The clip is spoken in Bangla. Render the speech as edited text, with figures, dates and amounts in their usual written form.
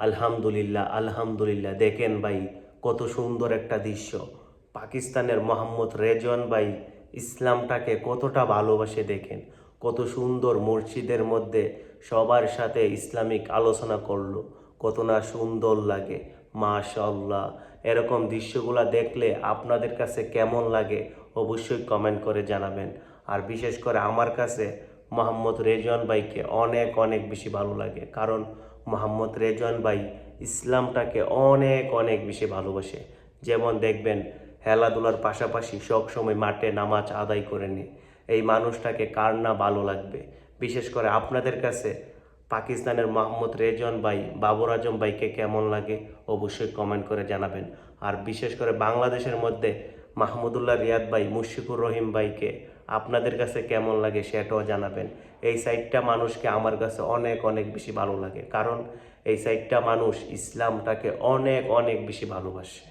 আলহামদুলিল্লাহ আলহামদুলিল্লাহ। দেখেন ভাই, কত সুন্দর একটা দৃশ্য। পাকিস্তানের মোহাম্মদ রেজওয়ান ভাই ইসলামটাকে কতটা ভালোবাসে দেখেন। কত সুন্দর মসজিদের মধ্যে সবার সাথে ইসলামিক আলোচনা করলো, কত না সুন্দর লাগে। মাশাআল্লাহ। এরকম দৃশ্যগুলো দেখলে আপনাদের কাছে কেমন লাগে অবশ্যই কমেন্ট করে জানাবেন। আর বিশেষ করে আমার কাছে মোহাম্মদ রেজওয়ান ভাইকে অনেক অনেক বেশি ভালো লাগে, কারণ মোহাম্মদ রেজওয়ান ভাই ইসলামটাকে অনেক অনেক বেশি ভালোবাসে। যেমন দেখবেন, খেলাধুলার পাশাপাশি সবসময় মাঠে নামাজ আদায় করে নেয়। এই মানুষটাকে কার না ভালো লাগবে। বিশেষ করে আপনাদের কাছে পাকিস্তানের মোহাম্মদ রেজওয়ান ভাই, বাবর আজম ভাইকে কেমন লাগে অবশ্যই কমেন্ট করে জানাবেন। আর বিশেষ করে বাংলাদেশের মধ্যে মাহমুদুল্লাহ রিয়াদ ভাই, মুশফিকুর রহিম ভাইকে আপনাদের কাছে কেমন লাগে সেটাও জানাবেন। এই সাইডটা মানুষকে আমার কাছে অনেক অনেক বেশি ভালো লাগে, কারণ এই সাইডটা মানুষ ইসলামটাকে অনেক অনেক বেশি ভালোবাসে।